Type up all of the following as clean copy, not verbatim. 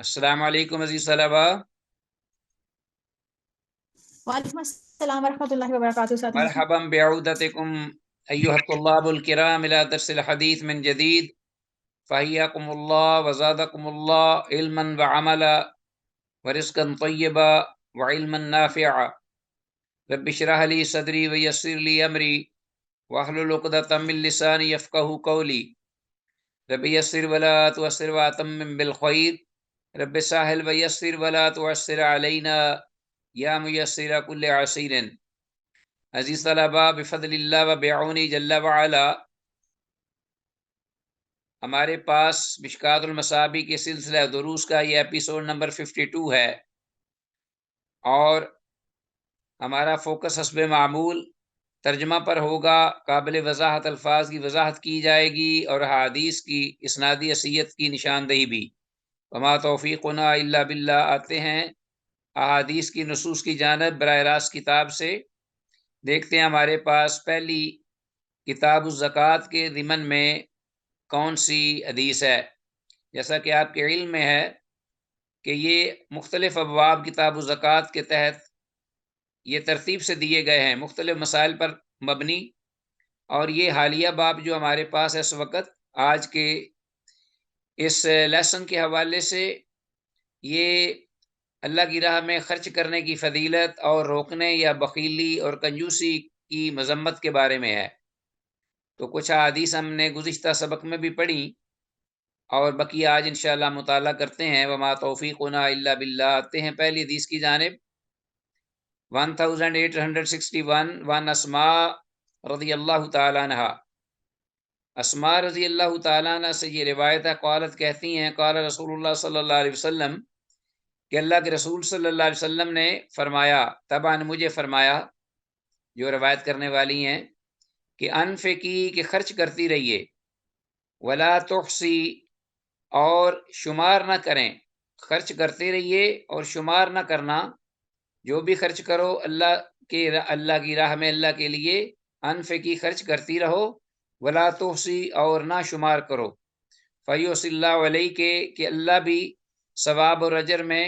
السلام علیکم عزیز طلبہ، وعلیکم السلام ورحمۃ اللہ وبرکاتہ۔ مرحبا بعودتکم ایھا الطلاب الکرام الى درس الحدیث من جدید، فحیاکم اللہ وزادکم اللہ علما وعملا ورزقا طیبا وعلما نافعا۔ رب اشرح لی صدری ویسر لی امری واحلل عقدۃ من لسانی یفقہوا قولی۔ رب یسر ولا تعسر واتمم بالخیر، رب سهل ویسر ولا تعسر علینا یا میسر کل عسیر۔ عزیز طلباء، بفضل اللہ و بعونی جل وعلا ہمارے پاس مشکات المصابیح کے سلسلہ دروس کا یہ ایپیسوڈ نمبر 52 ہے، اور ہمارا فوکس حسب معمول ترجمہ پر ہوگا۔ قابل وضاحت الفاظ کی وضاحت کی جائے گی اور حدیث کی اسنادی حیثیت کی نشاندہی بھی۔ وما توفیقنا الا باللہ، آتے ہیں احادیث کی نصوص کی جانب براہ راست کتاب سے۔ دیکھتے ہیں ہمارے پاس پہلی کتاب الزکوٰۃ کے ضمن میں کون سی حدیث ہے۔ جیسا کہ آپ کے علم میں ہے کہ یہ مختلف ابواب کتاب الزکوٰۃ کے تحت یہ ترتیب سے دیے گئے ہیں، مختلف مسائل پر مبنی، اور یہ حالیہ باب جو ہمارے پاس ہے اس وقت آج کے اس لیسن کے حوالے سے، یہ اللہ کی راہ میں خرچ کرنے کی فضیلت اور روکنے یا بخیلی اور کنجوسی کی مذمت کے بارے میں ہے۔ تو کچھ احادیث ہم نے گزشتہ سبق میں بھی پڑھی اور بقیہ آج انشاءاللہ مطالعہ کرتے ہیں۔ وما توفیقنا الا باللہ، آتے ہیں پہلی حدیث کی جانب۔ 1861 وان اسماء رضی اللہ تعالیٰ عنہ، اسماء رضی اللہ تعالیٰ عنہ سے یہ روایت ہے، قالت کہتی ہیں، قال رسول اللہ صلی اللہ علیہ وسلم، کہ اللہ کے رسول صلی اللہ علیہ وسلم نے فرمایا، طبعاً مجھے فرمایا، جو روایت کرنے والی ہیں، کہ انفقی، کہ خرچ کرتی رہیے، ولا تحصی، اور شمار نہ کریں، خرچ کرتے رہیے اور شمار نہ کرنا، جو بھی خرچ کرو اللہ کی راہ میں، اللہ کے لیے، انفقی، خرچ کرتی رہو، ولا تحصی، اور نہ شمار کرو، فیوصی اللہ علیہ، کہ اللہ بھی ثواب اور اجر میں،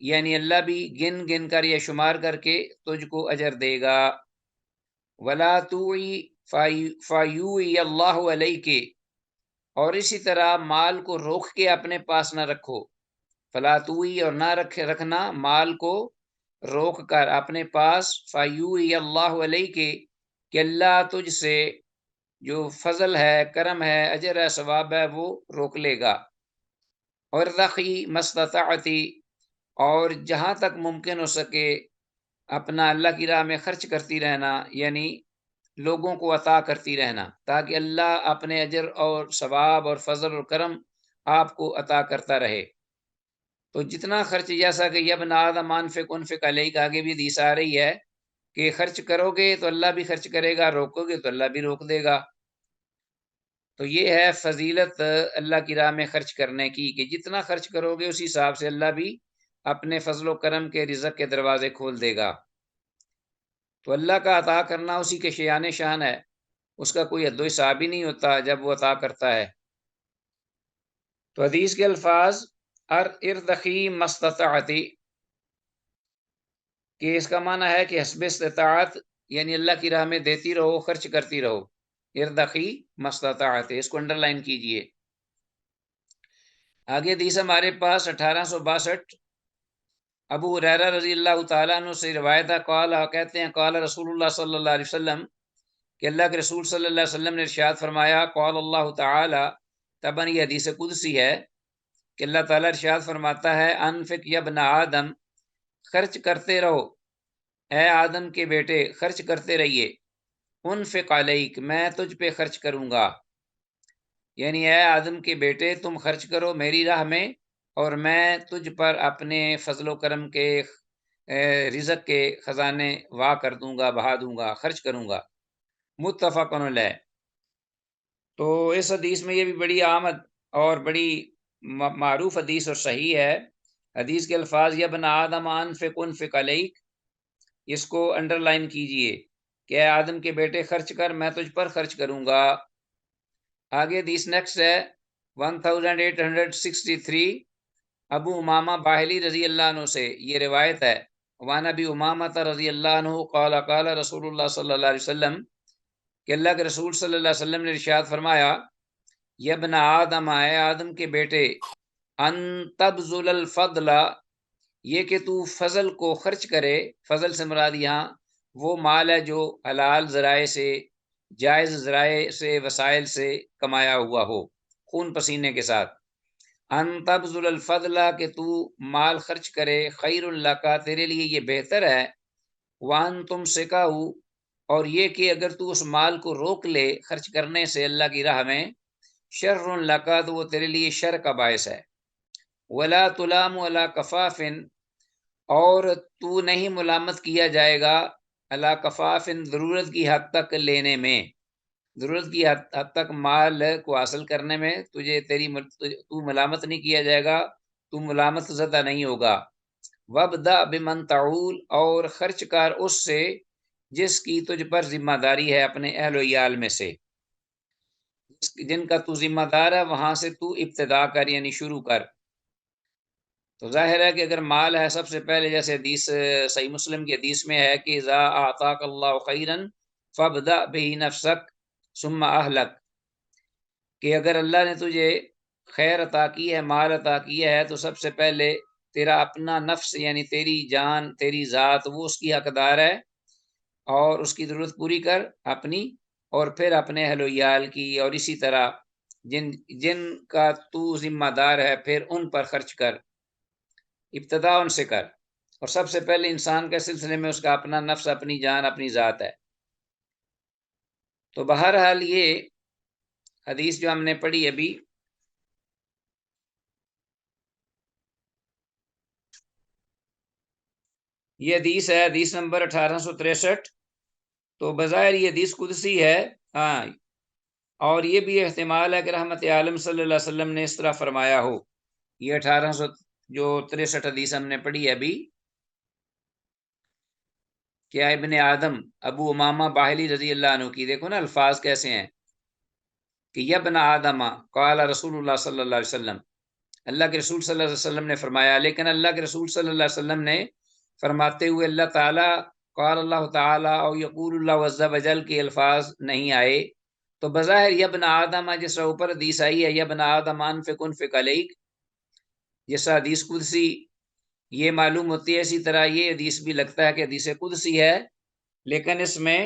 یعنی اللہ بھی گن گن کر یا شمار کر کے تجھ کو اجر دے گا۔ ولا توعی فیوعی اللہ علیہ، اور اسی طرح مال کو روک کے اپنے پاس نہ رکھو، فلا توعی، اور نہ رکھنا مال کو روک کر اپنے پاس، فیوعی اللہ علیہ، کہ اللہ تجھ سے جو فضل ہے، کرم ہے، اجر ہے، ثواب ہے، وہ روک لے گا۔ اور رخی مستطاعتی، اور جہاں تک ممکن ہو سکے اپنا اللہ کی راہ میں خرچ کرتی رہنا، یعنی لوگوں کو عطا کرتی رہنا، تاکہ اللہ اپنے اجر اور ثواب اور فضل اور کرم آپ کو عطا کرتا رہے۔ تو جتنا خرچ، جیسا کہ یبن آدم انفق انفق علیک، آگے بھی حدیث آ رہی ہے کہ خرچ کرو گے تو اللہ بھی خرچ کرے گا، روکو گے تو اللہ بھی روک دے گا۔ تو یہ ہے فضیلت اللہ کی راہ میں خرچ کرنے کی، کہ جتنا خرچ کرو گے اسی حساب سے اللہ بھی اپنے فضل و کرم کے رزق کے دروازے کھول دے گا۔ تو اللہ کا عطا کرنا اسی کے شیان شان ہے، اس کا کوئی حد و حساب ہی نہیں ہوتا جب وہ عطا کرتا ہے۔ تو حدیث کے الفاظ، ارتقی مستطاعتی، کہ اس کا معنی ہے کہ حسب استطاعت، یعنی اللہ کی راہ میں دیتی رہو، خرچ کرتی رہو۔ ارتقی مستطاعت، اس کو انڈر لائن کیجئے۔ آگے حدیث ہمارے پاس 1862، ابو ہریرہ رضی اللہ تعالیٰ عنہ سے روایت ہے، قال، کہتے ہیں، قال رسول اللہ صلی اللہ علیہ وسلم، کہ اللہ کے رسول صلی اللہ علیہ وسلم نے ارشاد فرمایا، قال اللہ تعالیٰ، طبعاً یہ حدیث قدسی ہے، کہ اللہ تعالیٰ ارشاد فرماتا ہے، انفق یا ابن آدم، خرچ کرتے رہو اے آدم کے بیٹے، خرچ کرتے رہیے، انفق علیک، میں تجھ پہ خرچ کروں گا، یعنی اے آدم کے بیٹے تم خرچ کرو میری راہ میں، اور میں تجھ پر اپنے فضل و کرم کے رزق کے خزانے وا کر دوں گا، بہا دوں گا، خرچ کروں گا۔ متفق علیہ۔ تو اس حدیث میں یہ بھی بڑی آمد اور بڑی معروف حدیث اور صحیح ہے۔ حدیث کے الفاظ، یا ابن آدم انفق انفق علیک، اس کو انڈر لائن کیجئے کہ اے آدم کے بیٹے خرچ کر، میں تجھ پر خرچ کروں گا۔ آگے حدیث نیکسٹ ہے 1863، ابو امامہ باہلی رضی اللہ عنہ سے یہ روایت ہے، وعن ابی امامہ رضی اللہ عنہ قال قال رسول اللہ صلی اللہ علیہ وسلم، کہ اللہ کے رسول صلی اللہ علیہ وسلم نے ارشاد فرمایا، یبن آدم، اے آدم کے بیٹے، ان تبذل الفضل، یہ کہ تو فضل کو خرچ کرے، فضل سے مراد یہاں وہ مال ہے جو حلال ذرائع سے، جائز ذرائع سے، وسائل سے کمایا ہوا ہو، خون پسینے کے ساتھ۔ ان تبذل الفضل، کہ تو مال خرچ کرے، خیر لک، تیرے لیے یہ بہتر ہے، وان تم سکاؤ، اور یہ کہ اگر تو اس مال کو روک لے خرچ کرنے سے اللہ کی راہ میں، شر لک، تو وہ تیرے لیے شر کا باعث ہے، ولا تلام علی کفاف، اور تو نہیں ملامت کیا جائے گا علی کفاف، ضرورت کی حد تک لینے میں، ضرورت کی حد تک مال کو حاصل کرنے میں تو ملامت نہیں کیا جائے گا، تو ملامت زدہ نہیں ہوگا۔ وابدأ بمن تعول، اور خرچ کر اس سے جس کی تجھ پر ذمہ داری ہے اپنے اہل و عیال میں سے، جن کا تو ذمہ دار ہے وہاں سے تو ابتدا کر، یعنی شروع کر۔ تو ظاہر ہے کہ اگر مال ہے، سب سے پہلے جیسے حدیث صحیح مسلم کی حدیث میں ہے کہ اذا اعطاک اللہ خیرا فابدأ به نفسک ثم اہلک، کہ اگر اللہ نے تجھے خیر عطا کی ہے، مال عطا کیا ہے، تو سب سے پہلے تیرا اپنا نفس، یعنی تیری جان، تیری ذات، وہ اس کی حقدار ہے، اور اس کی ضرورت پوری کر اپنی، اور پھر اپنے اہل و عیال کی، اور اسی طرح جن کا تو ذمہ دار ہے پھر ان پر خرچ کر، ابتدا ان سے کر، اور سب سے پہلے انسان کے سلسلے میں اس کا اپنا نفس، اپنی جان، اپنی ذات ہے۔ تو بہرحال یہ حدیث جو ہم نے پڑھی ابھی، یہ حدیث ہے حدیث نمبر 1863۔ تو بظاہر یہ حدیث قدسی ہے، ہاں، اور یہ بھی احتمال ہے کہ رحمت عالم صلی اللہ علیہ وسلم نے اس طرح فرمایا ہو۔ یہ 1863 حدیث ہم نے پڑھی ہے ابھی، کیا ابن آدم ابو امامہ باہلی رضی اللہ عنہ کی، دیکھو نا الفاظ کیسے ہیں، کہ یبن آدم قال رسول اللہ صلی اللہ علیہ وسلم، اللہ کے رسول صلی اللہ علیہ وسلم نے فرمایا، لیکن اللہ کے رسول صلی اللہ علیہ وسلم نے فرماتے ہوئے اللہ تعالیٰ، قال اللہ تعالیٰ اور یقول اللہ عز و جل کے الفاظ نہیں آئے، تو بظاہر یبن آدم، جس طرح اوپر حدیث آئی ہے یبن آدم انفق انفق علیک، جس طرح حدیث قدسی یہ معلوم ہوتی ہے، اسی طرح یہ حدیث بھی لگتا ہے کہ حدیث قدسی ہے، لیکن اس میں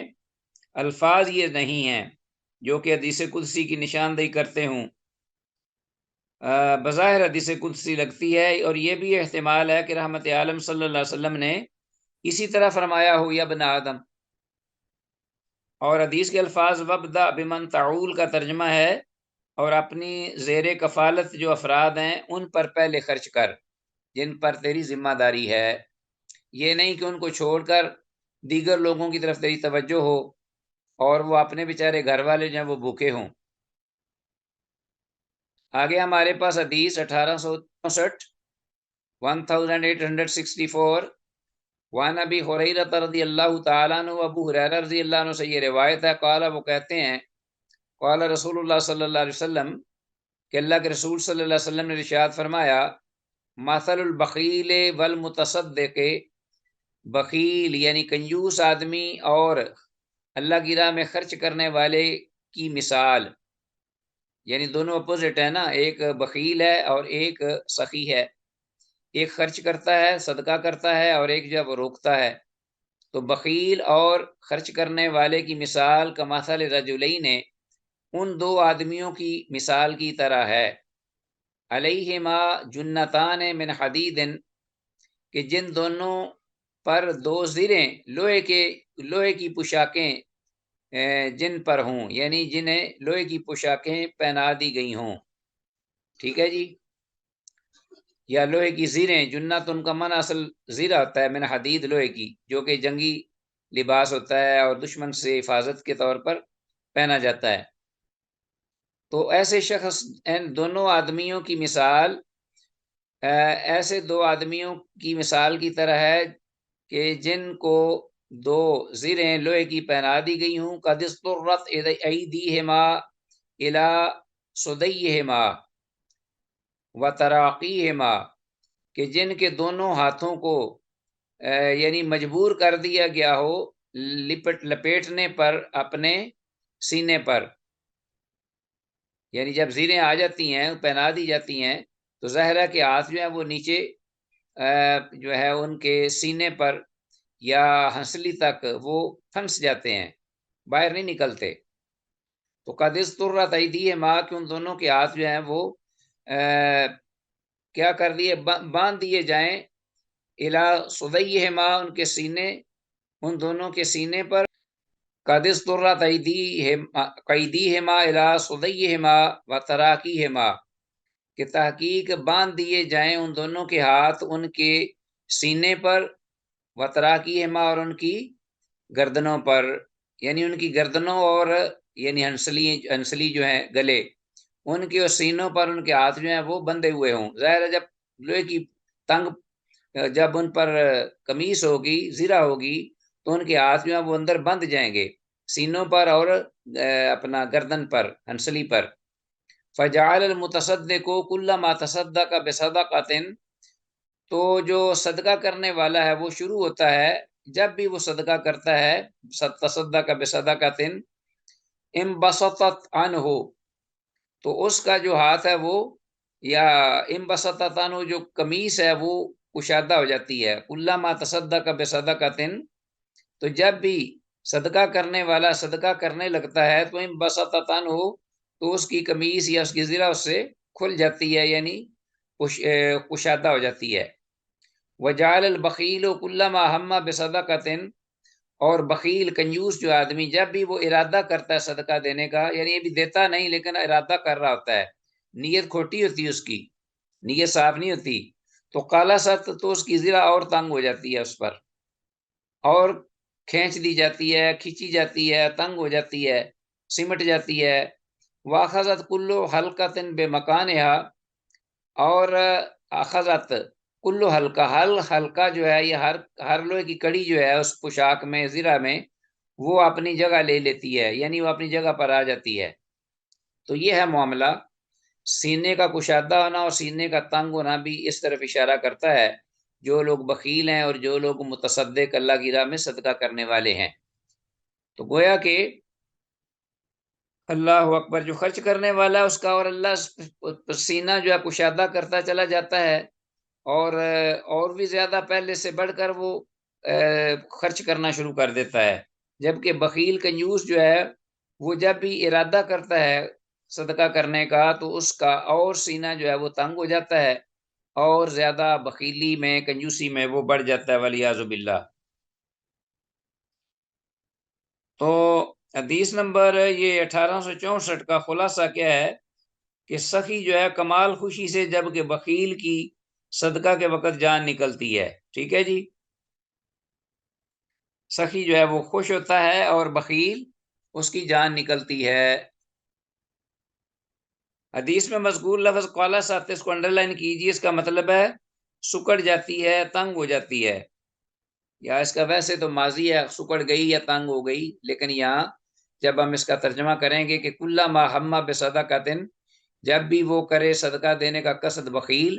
الفاظ یہ نہیں ہیں جو کہ حدیث قدسی کی نشاندہی کرتے ہوں، بظاہر حدیث قدسی لگتی ہے، اور یہ بھی احتمال ہے کہ رحمت عالم صلی اللہ علیہ وسلم نے اسی طرح فرمایا ہو یا ابن آدم۔ اور حدیث کے الفاظ وابدأ بمن تعول کا ترجمہ ہے، اور اپنی زیر کفالت جو افراد ہیں ان پر پہلے خرچ کر جن پر تیری ذمہ داری ہے، یہ نہیں کہ ان کو چھوڑ کر دیگر لوگوں کی طرف تیری توجہ ہو اور وہ اپنے بیچارے گھر والے جو ہیں وہ بھوکے ہوں۔ آگے ہمارے پاس حدیث 1864، 1864، وعن ابی ہریرہ رضی اللہ تعالیٰ عنہ، ابو ہریرہ رضی اللہ عنہ سے یہ روایت ہے، قال، وہ کہتے ہیں، قال رسول اللہ صلی اللہ علیہ وسلم، کہ اللہ کے رسول صلی اللہ علیہ وسلم نے ارشاد فرمایا، مثل البخیل والمتصدق، بخیل یعنی کنجوس آدمی اور اللہ کی راہ میں خرچ کرنے والے کی مثال، یعنی دونوں اپوزٹ ہے نا، ایک بخیل ہے اور ایک سخی ہے، ایک خرچ کرتا ہے، صدقہ کرتا ہے، اور ایک جب روکتا ہے۔ تو بخیل اور خرچ کرنے والے کی مثال کمثل رجلین، ان دو آدمیوں کی مثال کی طرح ہے، علیہما جنتان من حدید، کہ جن دونوں پر دو زریں لوہے کی پوشاکیں جن پر ہوں، یعنی جنہیں لوہے کی پوشاکیں پہنا دی گئی ہوں، ٹھیک ہے جی، یا لوہے کی زیریں، جنت ان کا من اصل زیرہ ہوتا ہے، من حدید، لوہے کی، جو کہ جنگی لباس ہوتا ہے اور دشمن سے حفاظت کے طور پر پہنا جاتا ہے۔ تو ایسے شخص، ان دونوں آدمیوں کی مثال ایسے دو آدمیوں کی مثال کی طرح ہے کہ جن کو دو زریں لوہے کی پہنا دی گئی ہوں، قد اضطرت ایدیہما الی صدیہما وتراقیہما، کہ جن کے دونوں ہاتھوں کو یعنی مجبور کر دیا گیا ہو لپیٹنے پر اپنے سینے پر، یعنی جب زیریں آ جاتی ہیں پہنا دی جاتی ہیں تو ظاہر ہے کہ ہاتھ جو ہے وہ نیچے جو ہے ان کے سینے پر یا ہنسلی تک وہ پھنس جاتے ہیں، باہر نہیں نکلتے۔ تو قدس ترہ تعیدی ماں کہ ان دونوں کے ہاتھ جو ہیں وہ کیا کر دیے، باندھ دیے جائیں، الا صدیہما ان کے سینے، ان دونوں کے سینے پر، قدس ترہ قیدیہما الا صدیہما و تراکیہما کہ تحقیق باندھ دیے جائیں ان دونوں کے ہاتھ ان کے سینے پر، و تراکیہما اور ان کی گردنوں پر، یعنی ان کی گردنوں اور یعنی ہنسلی جو ہیں گلے، ان کے سینوں پر ان کے ہاتھ جو ہیں وہ بندھے ہوئے ہوں۔ ظاہر ہے جب لوہے کی تنگ جب ان پر قمیص ہوگی، زرہ ہوگی، تو ان کے ہاتھ جو ہیں وہ اندر بندھ جائیں گے، سینوں پر اور اپنا گردن پر، ہنسلی پر۔ فجعل المتصدق کل ما تصدق بصدقۃ، تو جو صدقہ کرنے والا ہے وہ شروع ہوتا ہے جب بھی وہ صدقہ کرتا ہے، تصدق بصدقۃ انبسطت عنہ، تو اس کا جو ہاتھ ہے وہ، یا انبسطت عنہ جو قمیص ہے وہ کشادہ ہو جاتی ہے۔ کل ما تصدق بصدقۃ، تو جب بھی صدقہ کرنے والا صدقہ کرنے لگتا ہے تو انبسطت عنہ، تو اس کی قمیص یا اس کی زرہ اس سے کھل جاتی ہے، یعنی کشادہ ہو جاتی ہے۔ وجعل البخیل کل ما ہم بصدقۃ، اور بخیل کنجوس جو آدمی جب بھی وہ ارادہ کرتا ہے صدقہ دینے کا، یعنی یہ بھی دیتا نہیں لیکن ارادہ کر رہا ہوتا ہے، نیت کھوٹی ہوتی ہے، اس کی نیت صاف نہیں ہوتی، تو کالا ست، تو اس کی زرہ اور تنگ ہو جاتی ہے، اس پر اور کھینچ دی جاتی ہے، کھینچی جاتی ہے، تنگ ہو جاتی ہے، سمٹ جاتی ہے۔ واخذت کلو حلقۃ بمکانہا، اور اخذت کلو حلقہ، حلقہ جو ہے یہ ہر لوہے کی کڑی جو ہے اس پوشاک میں، زرہ میں، وہ اپنی جگہ لے لیتی ہے، یعنی وہ اپنی جگہ پر آ جاتی ہے۔ تو یہ ہے معاملہ، سینے کا کشادہ ہونا اور سینے کا تنگ ہونا بھی اس طرف اشارہ کرتا ہے، جو لوگ بخیل ہیں اور جو لوگ متصدق اللہ کی راہ میں صدقہ کرنے والے ہیں۔ تو گویا کہ اللہ اکبر، جو خرچ کرنے والا ہے اس کا اور اللہ سینہ جو ہے کشادہ کرتا چلا جاتا ہے، اور بھی زیادہ پہلے سے بڑھ کر وہ خرچ کرنا شروع کر دیتا ہے، جبکہ بخیل کنجوس جو ہے وہ جب بھی ارادہ کرتا ہے صدقہ کرنے کا تو اس کا اور سینہ جو ہے وہ تنگ ہو جاتا ہے، اور زیادہ بخیلی میں، کنجوسی میں وہ بڑھ جاتا ہے، والعیاذ باللہ۔ تو حدیث نمبر یہ 1864 کا خلاصہ کیا ہے کہ سخی جو ہے کمال خوشی سے، جبکہ بخیل کی صدقہ کے وقت جان نکلتی ہے، ٹھیک ہے جی، سخی جو ہے وہ خوش ہوتا ہے اور بخیل اس کی جان نکلتی ہے۔ حدیث میں مذکور لفظ قالا سات، اس کو انڈر لائن کیجیے، اس کا مطلب ہے سکڑ جاتی ہے، تنگ ہو جاتی ہے، یا اس کا ویسے تو ماضی ہے، سکڑ گئی یا تنگ ہو گئی، لیکن یہاں جب ہم اس کا ترجمہ کریں گے کہ کلا ما ہم بصدقۃ، جب بھی وہ کرے صدقہ دینے کا قصد بخیل،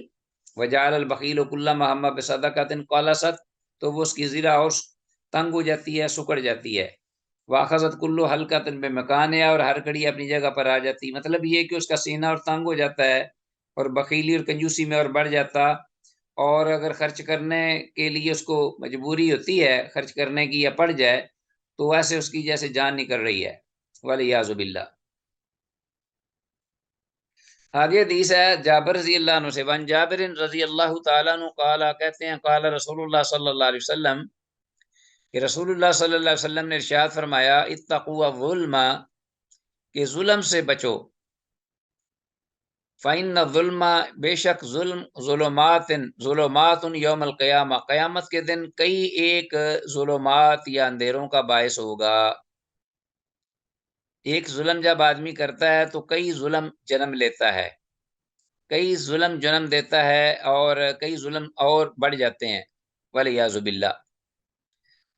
وجعل البخیل کلا ما ہم بصدقۃ قالست، تو وہ اس کی زرہ اور تنگ ہو جاتی ہے، سکڑ جاتی ہے۔ واخذت کلو حلقۃ بمکانہا، اور ہر کڑی اپنی جگہ پر آ جاتی، مطلب یہ کہ اس کا سینہ اور تنگ ہو جاتا ہے اور بخیلی اور کنجوسی میں اور بڑھ جاتا، اور اگر خرچ کرنے کے لیے اس کو مجبوری ہوتی ہے خرچ کرنے کی یا پڑ جائے تو ویسے اس کی جیسے جان نکل رہی ہے، والعیاذ باللہ۔ آگے حدیث ہے جابر رضی اللہ عنہ سے، وان جابر رضی اللہ تعالیٰ عنہ قال، کہتے ہیں قال رسول اللہ صلی اللہ علیہ وسلم، کہ رسول اللہ صلی اللہ علیہ وسلم نے ارشاد فرمایا، اتقوا الظلم، کہ ظلم سے بچو، فَإِنَّ الظُّلْمَ، بے شک ظلم، ظلمات یوم القیامہ، قیامت کے دن کئی ایک ظلمات یا اندھیروں کا باعث ہوگا۔ ایک ظلم جب آدمی کرتا ہے تو کئی ظلم جنم لیتا ہے، کئی ظلم جنم دیتا ہے، اور کئی ظلم اور بڑھ جاتے ہیں، والعیاذ باللہ۔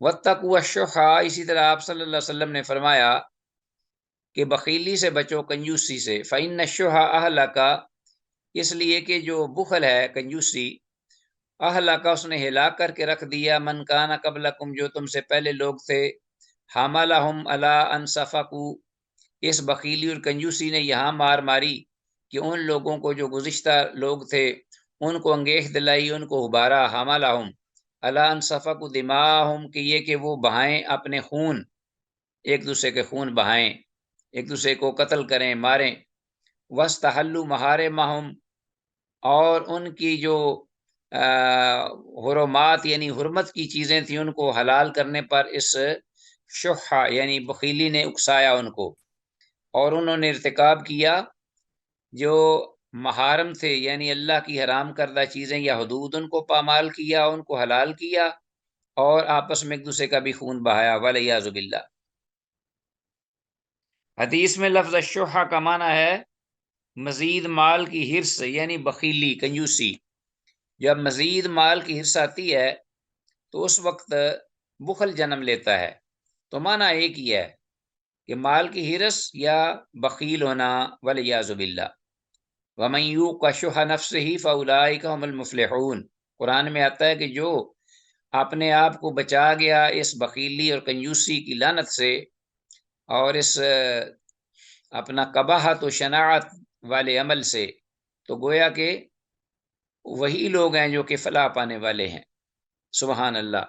واتقوا الشح، اسی طرح آپ صلی اللہ علیہ وسلم نے فرمایا کہ بخیلی سے بچو، کنجوسی سے، فَإِنَّ الشُّحَ أَهْلَكَ، اس لیے کہ جو بخل ہے، کنجوسی، اہلکا اس نے ہلاک کر کے رکھ دیا من کانا قبلکم جو تم سے پہلے لوگ تھے حملہم علی ان صفقوا اس بخیلی اور کنجوسی نے یہاں مار ماری کہ ان لوگوں کو جو گزشتہ لوگ تھے ان کو انگیخ دلائی ان کو ابھارا حملہم علی ان صفقوا دماءہم کہ یہ کہ وہ بہائیں اپنے خون ایک دوسرے کے خون بہائیں ایک دوسرے کو قتل کریں ماریں واستحلوا محارمہم اور ان کی جو حرمات یعنی حرمت کی چیزیں تھیں ان کو حلال کرنے پر اس شحہ یعنی بخیلی نے اکسایا ان کو اور انہوں نے ارتکاب کیا جو محارم تھے یعنی اللہ کی حرام کردہ چیزیں یا حدود ان کو پامال کیا ان کو حلال کیا اور آپس میں ایک دوسرے کا بھی خون بہایا والعیاذ باللہ۔ حدیث میں لفظ شحہ کا معنی ہے مزید مال کی حرص یعنی بخیلی کنجوسی۔ جب مزید مال کی حرص آتی ہے تو اس وقت بخل جنم لیتا ہے، تو معنی ایک ہی ہے کہ مال کی حرص یا بخیل ہونا والعیاذ باللہ۔ وَمَن یوق شح نفسہ فاولئک ھم المفلحون، قرآن میں آتا ہے کہ جو اپنے آپ کو بچا گیا اس بخیلی اور کنجوسی کی لعنت سے اور اس اپنا قباحت و شناعت والے عمل سے، تو گویا کہ وہی لوگ ہیں جو کہ فلاح پانے والے ہیں۔ سبحان اللہ،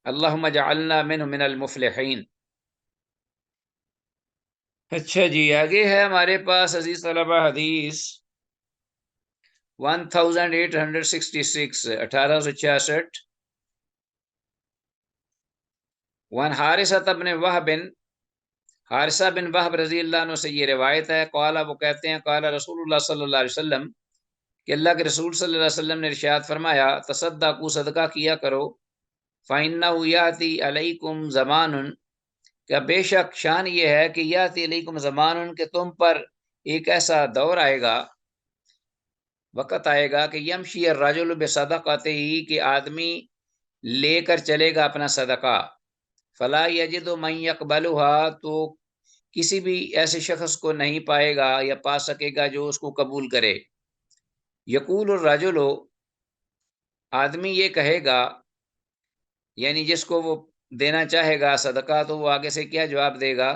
اللہم اجعلنا منہ من المفلحین۔ اچھا جی، آگے ہے ہمارے پاس عزیز طلبہ حدیث 1866 1866 وان حارثہ بن وہب حارثہ بن وہب رضی اللہ عنہ سے یہ روایت ہے، قال وہ کہتے ہیں قال رسول اللہ صلی اللہ علیہ وسلم کہ اللہ کے رسول صلی اللہ علیہ وسلم نے ارشاد فرمایا تصدقوا صدقہ کیا کرو فإنہ یاتی علیکم زمان کہ بے شک شان یہ ہے کہ یاتی علیکم زمان کہ تم پر ایک ایسا دور آئے گا وقت آئے گا کہ یمشی الرجل بصدقتہ کہ آدمی لے کر چلے گا اپنا صدقہ فلا یجد من یقبلها تو کسی بھی ایسے شخص کو نہیں پائے گا یا پا سکے گا جو اس کو قبول کرے۔ یقول الرجل آدمی یہ کہے گا یعنی جس کو وہ دینا چاہے گا صدقہ تو وہ آگے سے کیا جواب دے گا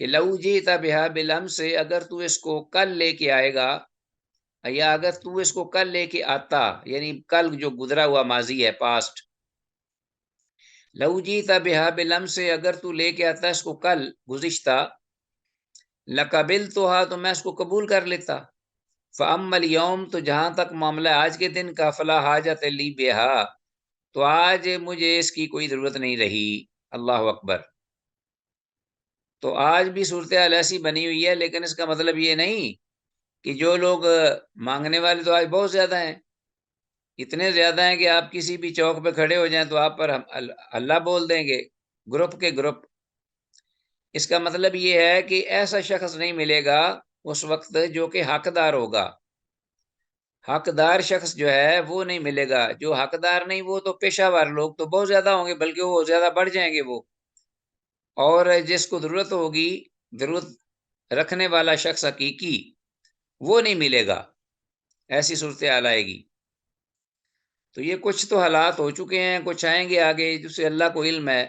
کہ لو جئت بها بالامس اگر تو اس کو کل لے کے آئے گا یا اگر تو اس کو کل لے کے آتا یعنی کل جو گزرا ہوا ماضی ہے پاسٹ، لو جئت بها بالامس اگر تو لے کے آتا اس کو کل گزشتہ لقبلتها تو میں اس کو قبول کر لیتا فاما اليوم تو جہاں تک معاملہ آج کے دن کا فلا حاجت لی بها تو آج مجھے اس کی کوئی ضرورت نہیں رہی۔ اللہ اکبر۔ تو آج بھی صورتحال ایسی بنی ہوئی ہے، لیکن اس کا مطلب یہ نہیں کہ جو لوگ مانگنے والے تو آج بہت زیادہ ہیں، اتنے زیادہ ہیں کہ آپ کسی بھی چوک پہ کھڑے ہو جائیں تو آپ پر اللہ بول دیں گے، گروپ کے گروپ۔ اس کا مطلب یہ ہے کہ ایسا شخص نہیں ملے گا اس وقت جو کہ حقدار ہوگا۔ حقدار شخص جو ہے وہ نہیں ملے گا، جو حقدار نہیں وہ تو پیشہ ور لوگ تو بہت زیادہ ہوں گے، بلکہ وہ زیادہ بڑھ جائیں گے وہ، اور جس کو ضرورت ہوگی ضرورت رکھنے والا شخص حقیقی وہ نہیں ملے گا، ایسی صورتحال آئے گی۔ تو یہ کچھ تو حالات ہو چکے ہیں، کچھ آئیں گے آگے جس سے اللہ کو علم ہے۔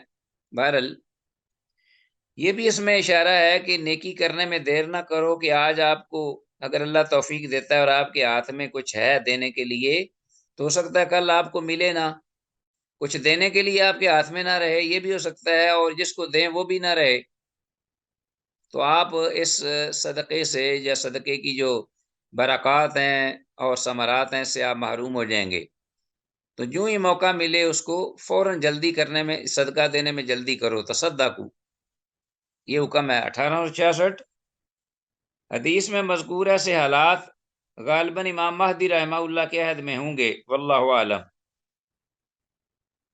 بہرحال یہ بھی اس میں اشارہ ہے کہ نیکی کرنے میں دیر نہ کرو کہ آج آپ کو اگر اللہ توفیق دیتا ہے اور آپ کے ہاتھ میں کچھ ہے دینے کے لیے تو ہو سکتا ہے کل آپ کو ملے نہ، کچھ دینے کے لیے آپ کے ہاتھ میں نہ رہے، یہ بھی ہو سکتا ہے، اور جس کو دیں وہ بھی نہ رہے، تو آپ اس صدقے سے یا صدقے کی جو برکات ہیں اور ثمرات ہیں اس سے آپ محروم ہو جائیں گے۔ تو جو ہی موقع ملے اس کو فوراً جلدی کرنے میں، صدقہ دینے میں جلدی کرو، تصدقوا، یہ حکم ہے۔ 1866 حدیث میں مذکور ایسے حالات غالباً امام مہدی رحمہ اللہ کے عہد میں ہوں گے، واللہ عالم۔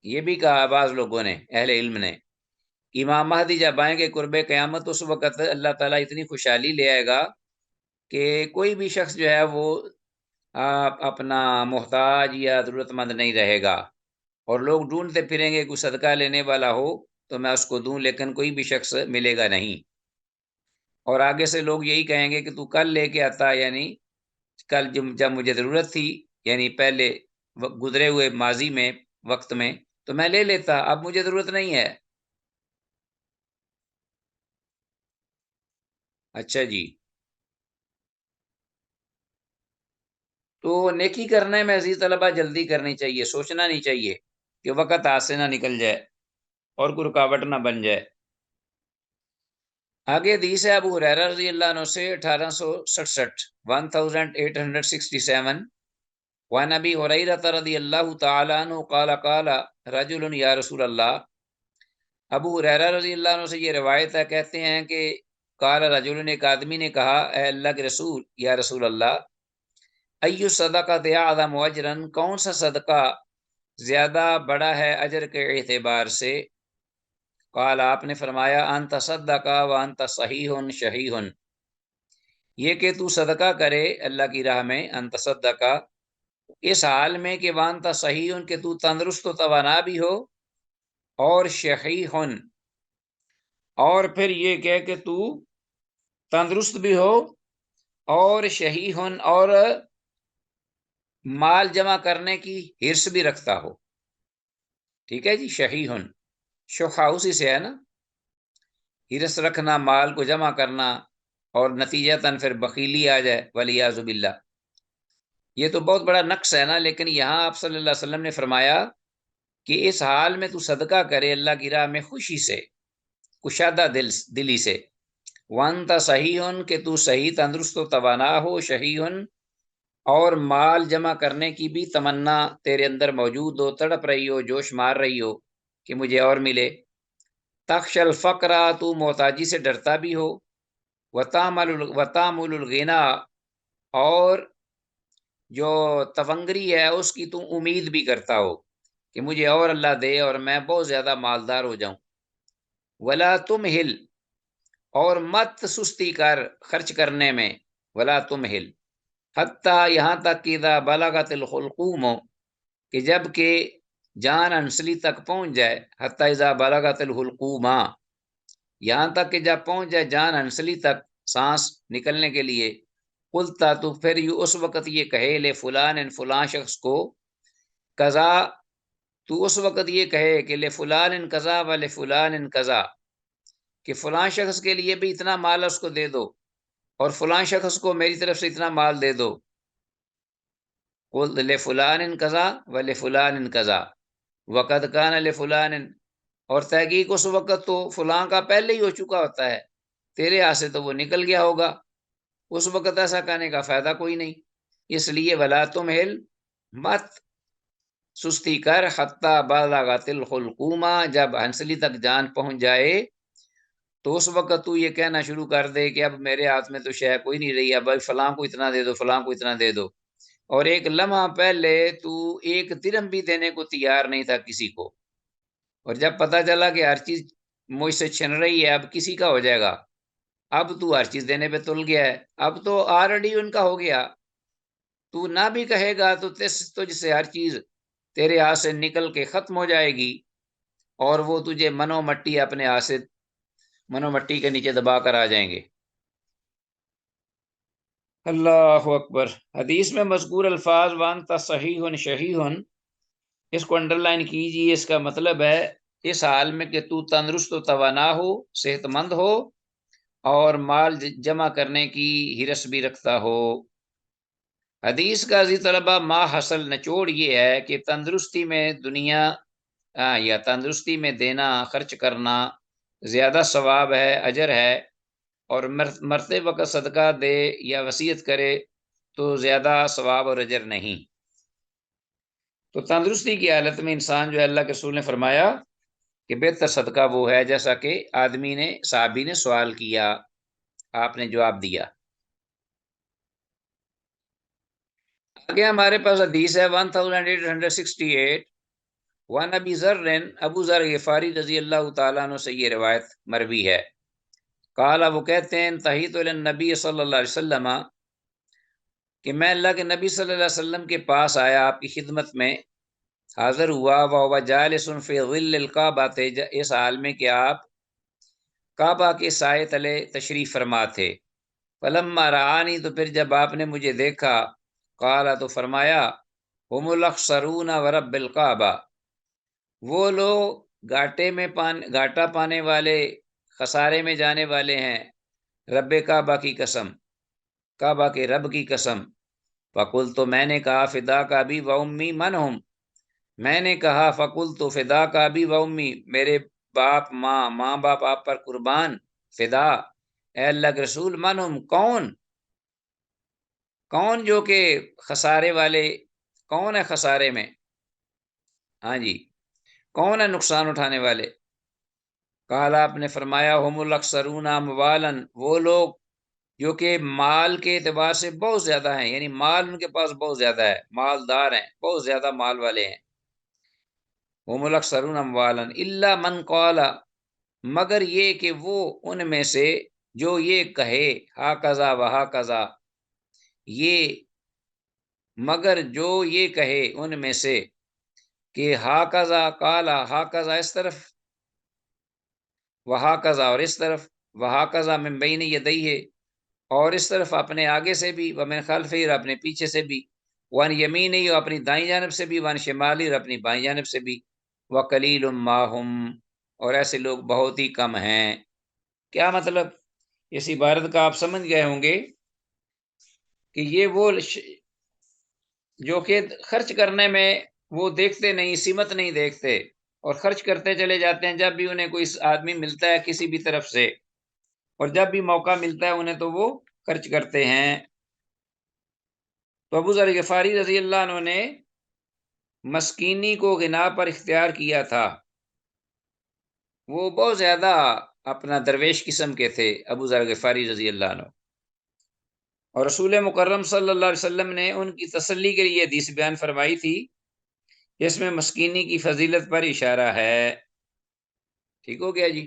یہ بھی کہا بعض لوگوں نے، اہل علم نے، امام مہدی جب آئیں گے قرب قیامت اس وقت اللہ تعالیٰ اتنی خوشحالی لے آئے گا کہ کوئی بھی شخص جو ہے وہ اپنا محتاج یا ضرورت مند نہیں رہے گا، اور لوگ ڈھونڈتے پھریں گے کوئی صدقہ لینے والا ہو تو میں اس کو دوں، لیکن کوئی بھی شخص ملے گا نہیں، اور آگے سے لوگ یہی کہیں گے کہ تو کل لے کے آتا، یعنی کل جب مجھے ضرورت تھی، یعنی پہلے گزرے ہوئے ماضی میں وقت میں تو میں لے لیتا، اب مجھے ضرورت نہیں ہے۔ اچھا جی، تو نیکی کرنے میں عزیز طلبہ جلدی کرنی چاہیے، سوچنا نہیں چاہیے کہ وقت ہاتھ سے نہ نکل جائے اور کوئی رکاوٹ نہ بن جائے۔ آگے حدیث ہے ابو ہریرہ رضی اللہ عنہ سے 1867 1867 وعن ابی ہریرہ رضی اللہ تعالی عنہ قال قال رجل یا رسول اللہ، ابو ہریرہ رضی اللہ عنہ سے یہ روایت ہے، کہتے ہیں کہ قال رجل، ایک آدمی نے کہا اے اللہ کے رسول، یا رسول اللہ، ایو صدقۃ اعظم اجرا، کون سا صدقہ زیادہ بڑا ہے اجر کے اعتبار سے؟ قال، آپ نے فرمایا انت صدق وانت صحیح شحیح، یہ کہ تو صدقہ کرے اللہ کی راہ میں، انت صدق اس حال میں کہ وانت صحیح کہ تو تندرست و توانا بھی ہو، اور شحیح اور پھر یہ کہہ کہ تو تندرست بھی ہو اور شحیح اور مال جمع کرنے کی ہرس بھی رکھتا ہو۔ ٹھیک ہے جی، شحیح شحا اسی سے ہے نا، ہرس رکھنا، مال کو جمع کرنا، اور نتیجتاً پھر بخیلی آ جائے والعیاذ باللہ۔ یہ تو بہت بڑا نقص ہے نا، لیکن یہاں آپ صلی اللہ علیہ وسلم نے فرمایا کہ اس حال میں تو صدقہ کرے اللہ کی راہ میں خوشی سے، کشادہ دلی سے، وانت صحیح کہ تو صحیح تندرست و توانا ہو، شحیح اور مال جمع کرنے کی بھی تمنا تیرے اندر موجود ہو، تڑپ رہی ہو، جوش مار رہی ہو کہ مجھے اور ملے، تخش الفقر، تو محتاجی سے ڈرتا بھی ہو، وتامل الغنا، اور جو تونگری ہے اس کی تو امید بھی کرتا ہو کہ مجھے اور اللہ دے اور میں بہت زیادہ مالدار ہو جاؤں، ولا تمہل، اور مت سستی کر خرچ کرنے میں، ولا تمہل، حتیٰ یہاں تک کہ اذا بلغت الحلقوم، کہ جب کہ جان انسلی تک پہنچ جائے، حتیٰ اذا بلغت الحلقوم، یہاں تک کہ جب پہنچ جائے جان انسلی تک، سانس نکلنے کے لیے، قلتا، تو پھر اس وقت یہ کہے لے فلان، فلاں شخص کو، قضا، تو اس وقت یہ کہے کہ لے فلان قضا و لے فلان قضا، کہ فلاں شخص کے لیے بھی اتنا مال اس کو دے دو اور فلاں شخص کو میری طرف سے اتنا مال دے دو، قل لے فلان قضا و لے فلان قضا وقد کان لے فلان، اور تحقیق اس وقت تو فلاں کا پہلے ہی ہو چکا ہوتا ہے، تیرے ہاتھ سے تو وہ نکل گیا ہوگا، اس وقت ایسا کہنے کا فائدہ کوئی نہیں، اس لیے ولا تمہل، مت سستی کر، حتیٰ بلغت الحلقوم، جب ہنسلی تک جان پہنچ جائے تو اس وقت تو یہ کہنا شروع کر دے کہ اب میرے ہاتھ میں تو شے کوئی نہیں رہی، اب فلاں کو اتنا دے دو، فلاں کو اتنا دے دو، اور ایک لمحہ پہلے تو ایک درہم بھی دینے کو تیار نہیں تھا کسی کو، اور جب پتہ چلا کہ ہر چیز مجھ سے چھن رہی ہے، اب کسی کا ہو جائے گا، اب تو ہر چیز دینے پہ تل گیا ہے، اب تو آلریڈی ان کا ہو گیا، تو نہ بھی کہے گا تو تجھ سے ہر چیز تیرے ہاتھ سے نکل کے ختم ہو جائے گی، اور وہ تجھے منو مٹی اپنے ہاتھ سے منو مٹی کے نیچے دبا کر آ جائیں گے۔ اللہ اکبر۔ حدیث میں مذکور الفاظ وانت صحیح شحیح، اس کو انڈر لائن کیجیے، اس کا مطلب ہے اس حال میں کہ تو تندرست و توانا ہو، صحت مند ہو، اور مال جمع کرنے کی ہرس بھی رکھتا ہو۔ حدیث کا عزیز طلبہ ما حاصل نچوڑ یہ ہے کہ تندرستی میں دنیا یا تندرستی میں دینا، خرچ کرنا زیادہ ثواب ہے، اجر ہے، اور مرتے وقت صدقہ دے یا وصیت کرے تو زیادہ ثواب اور اجر نہیں۔ تو تندرستی کی حالت میں انسان جو ہے، اللہ کے رسول نے فرمایا کہ بہتر صدقہ وہ ہے، جیسا کہ صحابی نے سوال کیا، آپ نے جواب دیا۔ آگے ہمارے پاس حدیث ہے 1868 وان ابی ذر، ابو ذر غفاری رضی اللہ تعالیٰ عنہ سے یہ روایت مروی ہے، قال، وہ کہتے ہیں انتہیت الی النبی صلی اللہ علیہ وسلم، کہ میں اللہ کے نبی صلی اللہ علیہ وسلم کے پاس آیا، آپ کی خدمت میں حاضر ہوا، وهو جالس فی ظل الکعبہ، اس حال میں کہ آپ کعبہ کے سائے تلے تشریف فرما تھے، فلما رعانی، تو پھر جب آپ نے مجھے دیکھا، قال، تو فرمایا، ہم الاخسرون ورب الکعبہ، وہ لوگ گھاٹا پانے والے، خسارے میں جانے والے ہیں رب کعبہ کی قسم، کعبہ کے رب کی قسم۔ فقل تو میں نے کہا فدا کا بھی و امی من ہم، میں نے کہا فقل تو فدا کا بھی و امی، میرے باپ ماں باپ آپ پر قربان، فدا، اے اللہ کے رسول، من ہم، کون جو کہ خسارے والے، کون ہے خسارے میں، ہاں جی، کون ہے نقصان اٹھانے والے؟ قال، آپ نے فرمایا ہم الاکثرون اموالا، وہ لوگ جو کہ مال کے اعتبار سے بہت زیادہ ہیں، یعنی مال ان کے پاس بہت زیادہ ہے، مالدار ہیں، بہت زیادہ مال والے ہیں۔ ہم الاکثرون اموالا الا من قال، مگر یہ کہ وہ ان میں سے جو یہ کہے ہا کذا وہا کذا، یہ مگر جو یہ کہے ان میں سے کہ ہا کذا کالا، ہا کذا اس طرف، وہا کذا اور اس طرف، وہا کذا من بین یدیہ اور اس طرف اپنے آگے سے بھی، ومن خلفہ اور اپنے پیچھے سے بھی، وان یمینہ اور اپنی دائیں جانب سے بھی، وان شمالی اور اپنی بائیں جانب سے بھی، وقلیل ما ہم اور ایسے لوگ بہت ہی کم ہیں۔ کیا مطلب؟ اس عبارت کا آپ سمجھ گئے ہوں گے کہ یہ وہ جو کہ خرچ کرنے میں وہ دیکھتے نہیں، سمت نہیں دیکھتے، اور خرچ کرتے چلے جاتے ہیں جب بھی انہیں کوئی آدمی ملتا ہے کسی بھی طرف سے، اور جب بھی موقع ملتا ہے انہیں تو وہ خرچ کرتے ہیں۔ تو ابو ذر غفاری رضی اللہ عنہ نے مسکینی کو غنا پر اختیار کیا تھا، وہ بہت زیادہ اپنا درویش قسم کے تھے ابو ذر غفاری رضی اللہ عنہ، اور رسول مکرم صلی اللہ علیہ وسلم نے ان کی تسلی کے لیے حدیث بیان فرمائی تھی جس میں مسکینی کی فضیلت پر اشارہ ہے۔ ٹھیک ہو گیا جی؟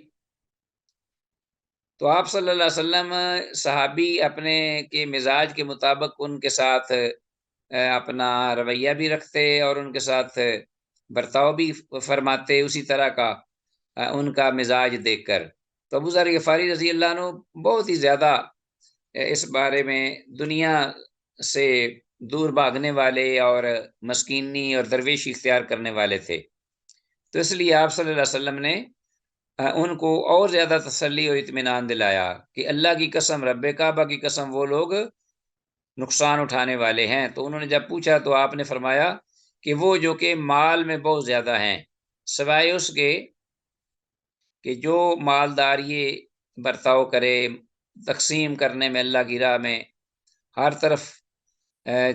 تو آپ صلی اللہ علیہ وسلم صحابی اپنے کے مزاج کے مطابق ان کے ساتھ اپنا رویہ بھی رکھتے اور ان کے ساتھ برتاؤ بھی فرماتے اسی طرح کا ان کا مزاج دیکھ کر۔ تو ابو ذر غفاری رضی اللہ عنہ بہت ہی زیادہ اس بارے میں دنیا سے دور بھاگنے والے اور مسکینی اور درویشی اختیار کرنے والے تھے، تو اس لیے آپ صلی اللہ علیہ وسلم نے ان کو اور زیادہ تسلی اور اطمینان دلایا کہ اللہ کی قسم، رب کعبہ کی قسم، وہ لوگ نقصان اٹھانے والے ہیں۔ تو انہوں نے جب پوچھا تو آپ نے فرمایا کہ وہ جو کہ مال میں بہت زیادہ ہیں، سوائے اس کے کہ جو مالدار یہ برتاؤ کرے تقسیم کرنے میں اللہ کی راہ میں، ہر طرف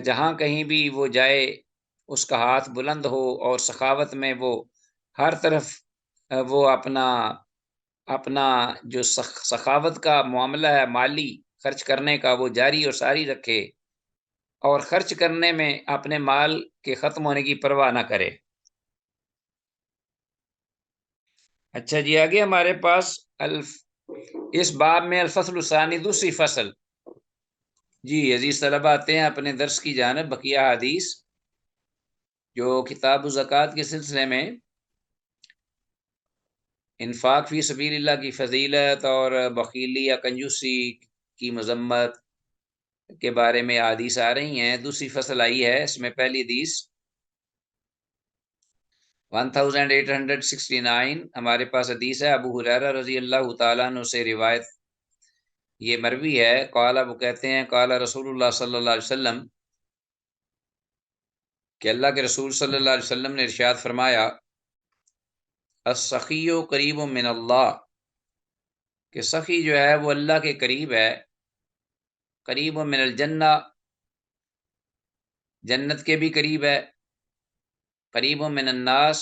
جہاں کہیں بھی وہ جائے اس کا ہاتھ بلند ہو، اور سخاوت میں وہ ہر طرف وہ اپنا جو سخاوت کا معاملہ ہے مالی خرچ کرنے کا وہ جاری اور ساری رکھے، اور خرچ کرنے میں اپنے مال کے ختم ہونے کی پرواہ نہ کرے۔ اچھا جی، آگے ہمارے پاس اس باب میں الفصل الثانی، دوسری فصل۔ جی عزیز طلبہ، آتے ہیں اپنے درس کی جانب، بقیہ حدیث جو کتاب الزکوٰۃ کے سلسلے میں انفاق فی سبیل اللہ کی فضیلت اور بخیلی یا کنجوسی کی مذمت کے بارے میں حدیث آ رہی ہیں۔ دوسری فصل آئی ہے، اس میں پہلی حدیث 1869 ہمارے پاس حدیث ہے، ابو ہریرہ رضی اللہ تعالیٰ عنہ سے روایت یہ مروی ہے، قال، وہ کہتے ہیں قال رسول اللہ صلی اللہ علیہ وسلم، کہ اللہ کے رسول صلی اللہ علیہ وسلم نے ارشاد فرمایا، السخی قریب من اللہ، کہ سخی جو ہے وہ اللہ کے قریب ہے، قریب من الجنہ، جنت کے بھی قریب ہے، قریب من الناس،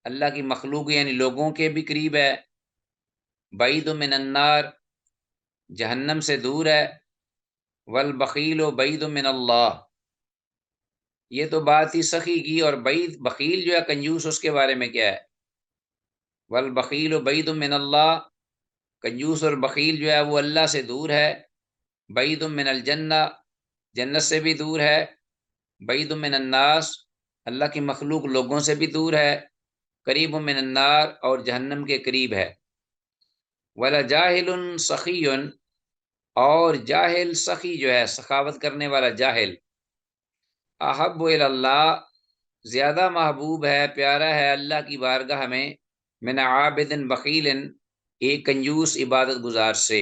اللہ کی مخلوق یعنی لوگوں کے بھی قریب ہے، بعید من النار، جہنم سے دور ہے، والبخیل بعید من اللہ، یہ تو بات ہی سخی کی، اور بعید بخیل جو ہے کنجوس، اس کے بارے میں کیا ہے؟ والبخیل بعید من اللہ، کنجوس اور بخیل جو ہے وہ اللہ سے دور ہے، بعید من الجنہ، جنت سے بھی دور ہے، بعید من الناس، اللہ کی مخلوق لوگوں سے بھی دور ہے، قریب من النار، اور جہنم کے قریب ہے، ولجاہل سخی، اور جاہل سخی جو ہے سخاوت کرنے والا جاہل، احب اللہ زیادہ محبوب ہے، پیارا ہے اللہ کی بارگاہ میں، من عابد بخیل ایک کنجوس عبادت گزار سے۔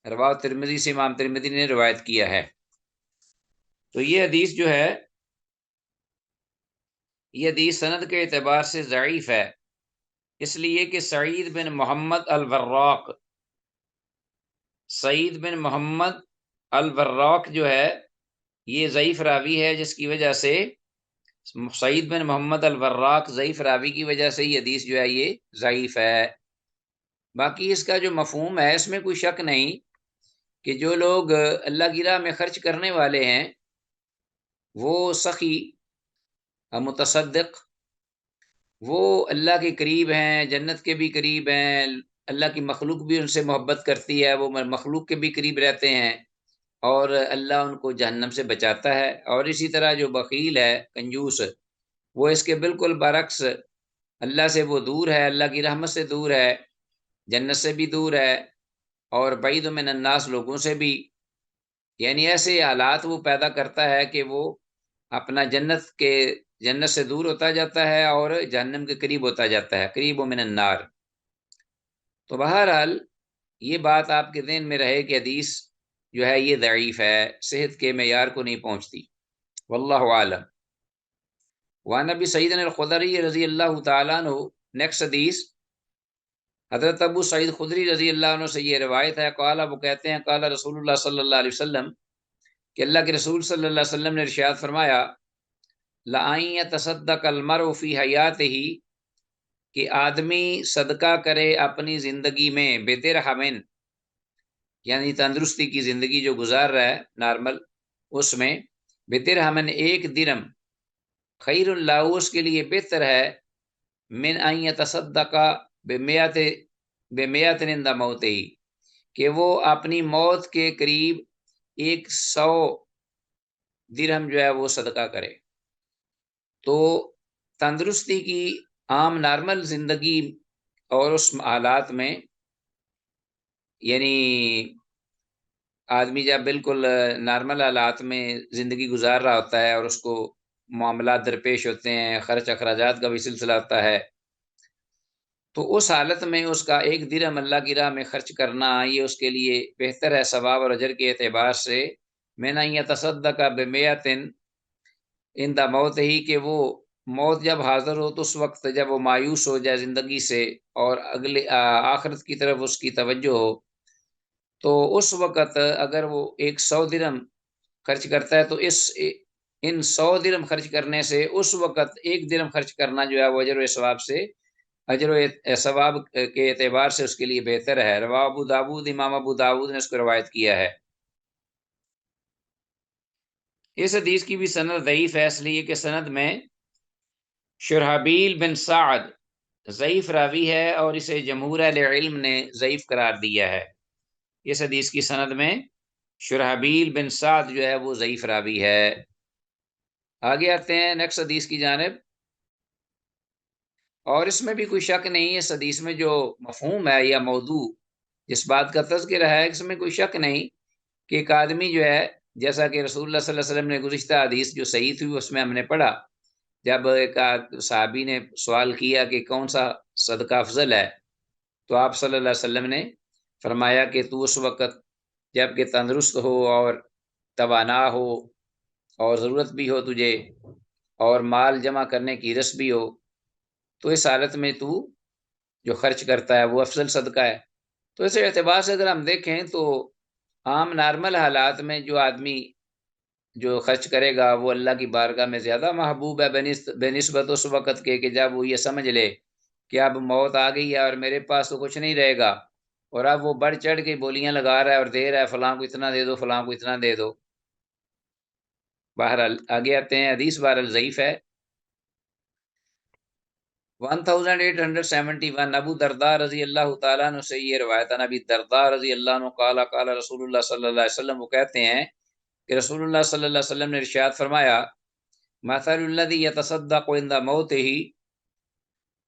رواہ ترمذی سے امام ترمذی نے روایت کیا ہے۔ تو یہ حدیث جو ہے، یہ حدیث سند کے اعتبار سے ضعیف ہے، اس لیے کہ سعید بن محمد الوراق، سعید بن محمد الوراق جو ہے یہ ضعیف راوی ہے، جس کی وجہ سے سعید بن محمد الوراق ضعیف راوی کی وجہ سے یہ حدیث جو ہے یہ ضعیف ہے۔ باقی اس کا جو مفہوم ہے اس میں کوئی شک نہیں کہ جو لوگ اللہ کی راہ میں خرچ کرنے والے ہیں وہ سخی متصدق، وہ اللہ کے قریب ہیں، جنت کے بھی قریب ہیں، اللہ کی مخلوق بھی ان سے محبت کرتی ہے، وہ مخلوق کے بھی قریب رہتے ہیں، اور اللہ ان کو جہنم سے بچاتا ہے۔ اور اسی طرح جو بخیل ہے، کنجوس، وہ اس کے بالکل برعکس، اللہ سے وہ دور ہے، اللہ کی رحمت سے دور ہے، جنت سے بھی دور ہے، اور بعید من الناس لوگوں سے بھی، یعنی ایسے حالات وہ پیدا کرتا ہے کہ وہ اپنا جنت سے دور ہوتا جاتا ہے اور جہنم کے قریب ہوتا جاتا ہے، قریب من النار۔ تو بہرحال یہ بات آپ کے ذہن میں رہے کہ حدیث جو ہے یہ ضعیف ہے، صحت کے معیار کو نہیں پہنچتی، واللہ عالم۔ وعن ابی سعید الخدری رضی اللہ تعالیٰ عنہ، نیکسٹ حدیث حضرت ابو سعید خدری رضی اللہ عنہ سے یہ روایت ہے، قال، وہ کہتے ہیں، قال رسول اللہ صلی اللہ علیہ وسلم، کہ اللہ کے رسول صلی اللہ علیہ وسلم نے ارشاد فرمایا، لَأَن يَتَصَدَّقَ الْمَرْءُ فِي حَيَاتِهِ، کہ آدمی صدقہ کرے اپنی زندگی میں، بِدِرْہَمٍ، یعنی تندرستی کی زندگی جو گزار رہا ہے نارمل، اس میں بِدِرْہَمٍ ایک درم، خیر اللہ اس کے لیے بہتر ہے، من ان يتصدق بمیات عند موتہ، کہ وہ اپنی موت کے قریب 100 درہم جو ہے وہ صدقہ کرے۔ تو تندرستی کی عام نارمل زندگی اور اس حالات میں، یعنی آدمی جب بالکل نارمل حالات میں زندگی گزار رہا ہوتا ہے اور اس کو معاملات درپیش ہوتے ہیں، خرچ اخراجات کا بھی سلسلہ ہوتا ہے، تو اس حالت میں اس کا ایک درہم اللہ کی راہ میں خرچ کرنا یہ اس کے لیے بہتر ہے ثواب اور اجر کے اعتبار سے، میں نہ یتصدق بمیات عند موت ہی، کہ وہ موت جب حاضر ہو تو اس وقت جب وہ مایوس ہو جائے زندگی سے اور اگلے آخرت کی طرف اس کی توجہ ہو، تو اس وقت اگر وہ 100 درہم خرچ کرتا ہے تو ان 100 درہم خرچ کرنے سے اس وقت ایک درہم خرچ کرنا جو ہے وہ اجر و ثواب سے، اجر و ثواب کے اعتبار سے اس کے لیے بہتر ہے۔ رواہ ابو داود، امام ابو داود نے اس کو روایت کیا ہے۔ اس حدیث کی بھی سند ضعیف ہے، اس لیے کہ سند میں شرحبیل بن سعد ضعیف راوی ہے اور اسے جمہور اہل علم نے ضعیف قرار دیا ہے۔ اس حدیث کی سند میں شرحبیل بن سعد جو ہے وہ ضعیف راوی ہے۔ آگے آتے ہیں نیکسٹ حدیث کی جانب، اور اس میں بھی کوئی شک نہیں، اس حدیث میں جو مفہوم ہے یا موضوع جس بات کا تذکرہ ہے، اس میں کوئی شک نہیں کہ ایک آدمی جو ہے، جیسا کہ رسول اللہ صلی اللہ علیہ وسلم نے گزشتہ حدیث جو صحیح تھی اس میں ہم نے پڑھا، جب ایک صحابی نے سوال کیا کہ کون سا صدقہ افضل ہے، تو آپ صلی اللہ علیہ وسلم نے فرمایا کہ تو اس وقت جب کہ تندرست ہو اور توانا ہو اور ضرورت بھی ہو تجھے اور مال جمع کرنے کی رس بھی ہو، تو اس حالت میں تو جو خرچ کرتا ہے وہ افضل صدقہ ہے۔ تو اس اعتبار سے اگر ہم دیکھیں تو عام نارمل حالات میں جو آدمی جو خرچ کرے گا وہ اللہ کی بارگاہ میں زیادہ محبوب ہے بہ نسبت اس وقت کے کہ جب وہ یہ سمجھ لے کہ اب موت آ گئی ہے اور میرے پاس تو کچھ نہیں رہے گا، اور اب وہ بڑھ چڑھ کے بولیاں لگا رہا ہے اور دے رہا ہے، فلاں کو اتنا دے دو، فلاں کو اتنا دے دو۔ بہرحال آگے آتے ہیں، حدیث بہرحال ضعیف ہے۔ 1871 ابو درداء رضی اللہ تعالیٰ عنہ سے یہ روایت ہے، نبی درداء رضی اللہ عنہ قال قال رسول اللہ صلی اللہ علیہ وسلم، وہ کہتے ہیں کہ رسول اللہ صلی اللہ علیہ وسلم نے ارشاد فرمایا، مثل الذی یتصدق عند موتہ،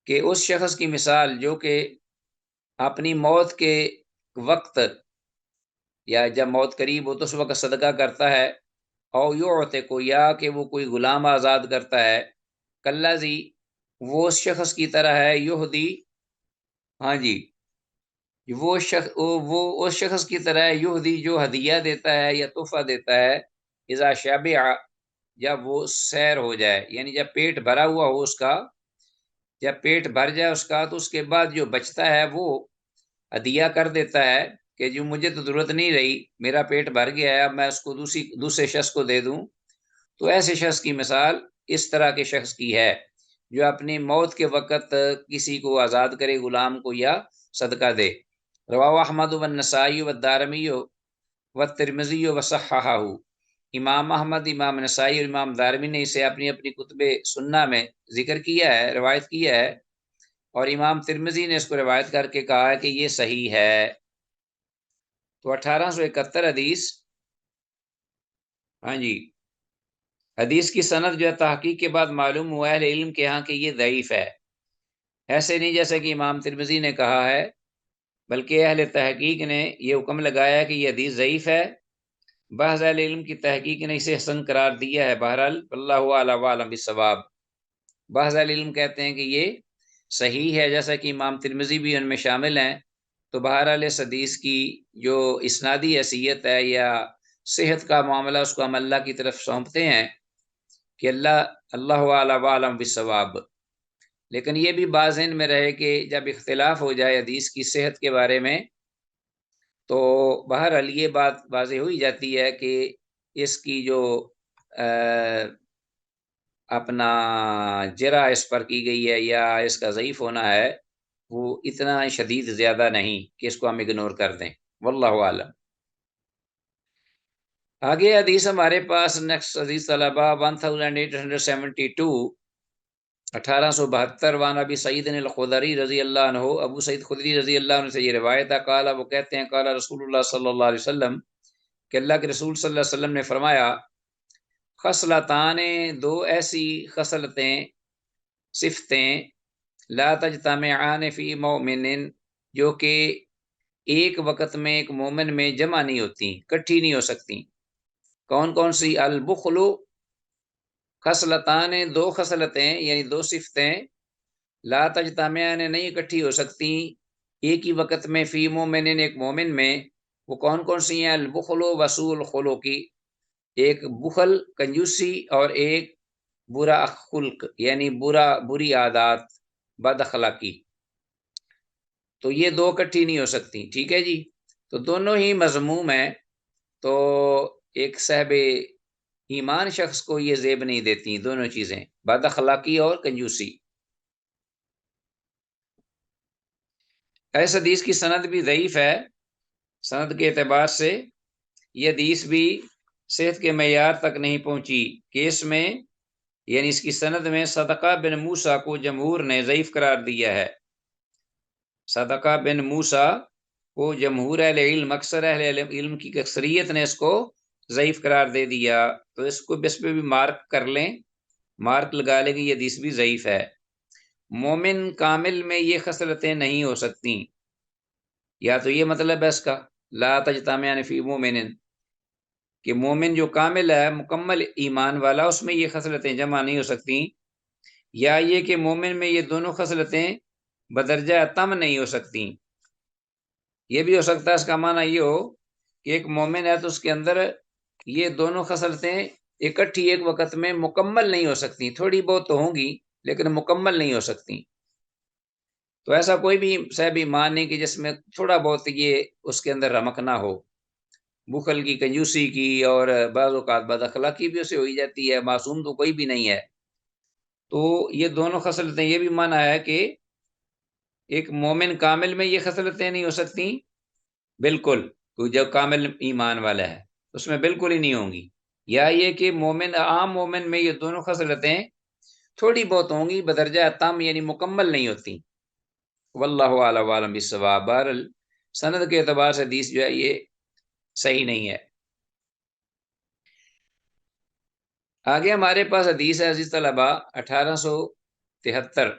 کہ اس شخص کی مثال جو کہ اپنی موت کے وقت یا جب موت قریب ہو تو اس وقت صدقہ کرتا ہے، او یعتق یا کہ وہ کوئی غلام آزاد کرتا ہے، کالذی وہ اس شخص کی طرح ہے، یہدی ہاں جی وہ اس شخص کی طرح ہے، یہدی جو ہدیہ دیتا ہے یا تحفہ دیتا ہے، اذا شبع جب وہ سیر ہو جائے، یعنی جب پیٹ بھرا ہوا ہو اس کا، جب پیٹ بھر جائے اس کا تو اس کے بعد جو بچتا ہے وہ ہدیہ کر دیتا ہے کہ جو مجھے تو ضرورت نہیں رہی، میرا پیٹ بھر گیا ہے، اب میں اس کو دوسرے شخص کو دے دوں، تو ایسے شخص کی مثال اس طرح کے شخص کی ہے جو اپنی موت کے وقت کسی کو آزاد کرے، غلام کو یا صدقہ دے۔ رواہ احمد والنسائی والدارمی والترمذی وصححہ، امام احمد، امام نسائی اور امام دارمی نے اسے اپنی اپنی کتب سنہ میں ذکر کیا ہے، روایت کیا ہے، اور امام ترمذی نے اس کو روایت کر کے کہا ہے کہ یہ صحیح ہے۔ تو 1871 حدیث، ہاں جی، حدیث کی سند جو ہے تحقیق کے بعد معلوم ہوا اہل علم کے ہاں کہ یہ ضعیف ہے، ایسے نہیں جیسے کہ امام ترمذی نے کہا ہے، بلکہ اہل تحقیق نے یہ حکم لگایا کہ یہ حدیث ضعیف ہے۔ بعض اہل علم کی تحقیق نے اسے حسن قرار دیا ہے۔ بہرحال واللہ اعلم وعلم بالصواب، بعض اہل علم کہتے ہیں کہ یہ صحیح ہے، جیسا کہ امام ترمذی بھی ان میں شامل ہیں۔ تو بہرحال اس حدیث کی جو اسنادی حیثیت ہے یا صحت کا معاملہ، اس کو ہم اللہ کی طرف سونپتے ہیں کہ اللہ اعلم وعلم بالصواب، لیکن یہ بھی بعض ذہن میں رہے کہ جب اختلاف ہو جائے حدیث کی صحت کے بارے میں تو بہرحال یہ بات واضح ہوئی جاتی ہے کہ اس کی جو اپنا جرح اس پر کی گئی ہے یا اس کا ضعیف ہونا ہے وہ اتنا شدید زیادہ نہیں کہ اس کو ہم اگنور کر دیں، واللہ عالم۔ آگے حدیث ہمارے پاس نیکسٹ حدیث طلبہ 1872، 1872، وان ابی سعید الخدری رضی اللہ عنہ، ابو سعید خدری رضی اللہ عنہ سے یہ روایت ہے، قال وہ کہتے ہیں قال رسول اللہ صلی اللہ علیہ وسلم کہ اللہ کے رسول صلی اللہ علیہ وسلم نے فرمایا، خصلتان دو ایسی خصلتیں، صفتیں، لا تجتمعان فی مومن جو کہ ایک وقت میں ایک مومن میں جمع نہیں ہوتی، کٹھی نہیں ہو سکتی۔ کون کون سی؟ البخل، خصلتان دو خصلتیں یعنی دو صفتیں، لا تجتمعان نہیں اکٹھی ہو سکتی ایک ہی وقت میں، فی مومن ایک مومن میں، وہ کون کون سی ہیں؟ البخل وسوء الخلق، ایک بخل کنجوسی اور ایک برا خلق یعنی بری عادات، بد اخلاقی، تو یہ دو اکٹھی نہیں ہو سکتی، ٹھیک ہے جی۔ تو دونوں ہی مذموم ہیں، تو ایک صاحب ایمان شخص کو یہ زیب نہیں دیتی دونوں چیزیں، بد اخلاقی اور کنجوسی۔ اس حدیث کی سند بھی ضعیف ہے، سند کے اعتبار سے یہ حدیث بھی صحت کے معیار تک نہیں پہنچی کہ اس میں یعنی اس کی سند میں صدقہ بن موسیٰ کو جمہور نے ضعیف قرار دیا ہے، صدقہ بن موسیٰ کو جمہور اہل علم، اکثر اہل علم کی اکثریت نے اس کو ضعیف قرار دے دیا، تو اس کو اس پہ بھی مارک کر لیں، مارک لگا لیں کہ یہ حدیث بھی ضعیف ہے۔ مومن کامل میں یہ خصلتیں نہیں ہو سکتی، یا تو یہ مطلب ہے اس کا لا تجتمعان فی مومن کہ مومن جو کامل ہے، مکمل ایمان والا، اس میں یہ خصلتیں جمع نہیں ہو سکتی، یا یہ کہ مومن میں یہ دونوں خصلتیں بدرجہ تم نہیں ہو سکتی۔ یہ بھی ہو سکتا ہے اس کا معنی یہ ہو کہ ایک مومن ہے تو اس کے اندر یہ دونوں خصلتیں اکٹھی ایک وقت میں مکمل نہیں ہو سکتی، تھوڑی بہت تو ہوں گی لیکن مکمل نہیں ہو سکتی۔ تو ایسا کوئی بھی صاحب ایمان نہیں کہ جس میں تھوڑا بہت یہ اس کے اندر رمق نہ ہو، بخل کی، کنجوسی کی، اور بعض اوقات بد اخلاقی بھی اسے ہوئی جاتی ہے، معصوم تو کوئی بھی نہیں ہے۔ تو یہ دونوں خصلتیں، یہ بھی معنی ہے کہ ایک مومن کامل میں یہ خصلتیں نہیں ہو سکتی بالکل، تو جو کامل ایمان والا ہے اس میں بالکل ہی نہیں ہوں گی، یا یہ کہ مومن، عام مومن میں یہ دونوں خصلتیں تھوڑی بہت ہوں گی، بدرجہ تام یعنی مکمل نہیں ہوتی۔ واللہ اعلم وعلم بالصواب، بہرحال سند کے اعتبار سے حدیث جو ہے یہ صحیح نہیں ہے۔ آگے ہمارے پاس حدیث ہے عزیز طلبہ 1873،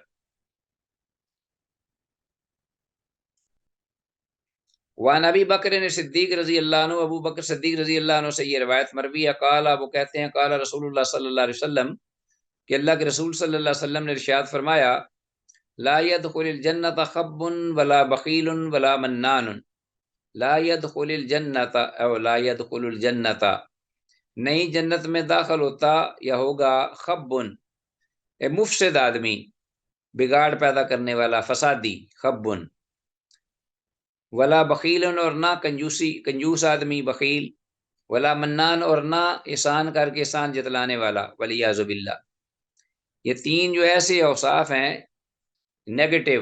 وان ابی بکر نے صدیق رضی اللہ عنہ، ابو بکر صدیق رضی اللہ عنہ سے یہ روایت مروی ہے، قال وہ کہتے ہیں قال رسول اللہ صلی اللہ علیہ وسلم کہ اللہ کے رسول صلی اللہ علیہ وسلم نے ارشاد فرمایا لا يدخل الجنت خب ولا بخیل ولا منان، لا يدخل الجنت او لا يدخل الجنت، نہیں جنت میں داخل ہوتا یا ہوگا خب، مفسد آدمی، بگاڑ پیدا کرنے والا، فسادی، خب، ولا بخیل اور نہ کنجوس آدمی بخیل، ولا منان اور نہ احسان کر کے احسان جتلانے والا، ولیعذ باللہ۔ یہ تین جو ایسے اوصاف ہیں نیگیٹو،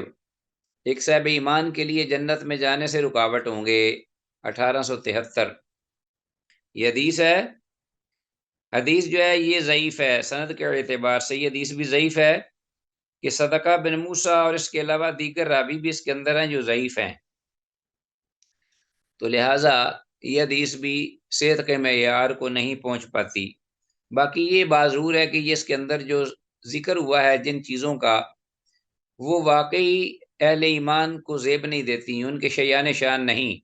ایک صاحب ایمان کے لیے جنت میں جانے سے رکاوٹ ہوں گے۔ 1873 یہ حدیث ہے، حدیث جو ہے یہ ضعیف ہے، سند کے اعتبار سے یہ حدیث بھی ضعیف ہے کہ صدقہ بن موسیٰ اور اس کے علاوہ دیگر راوی بھی اس کے اندر ہیں جو ضعیف ہیں، تو لہٰذا یہ حدیث بھی صحت کے معیار کو نہیں پہنچ پاتی۔ باقی یہ معذور ہے کہ یہ اس کے اندر جو ذکر ہوا ہے جن چیزوں کا، وہ واقعی اہل ایمان کو زیب نہیں دیتی، ان کے شیان شان نہیں،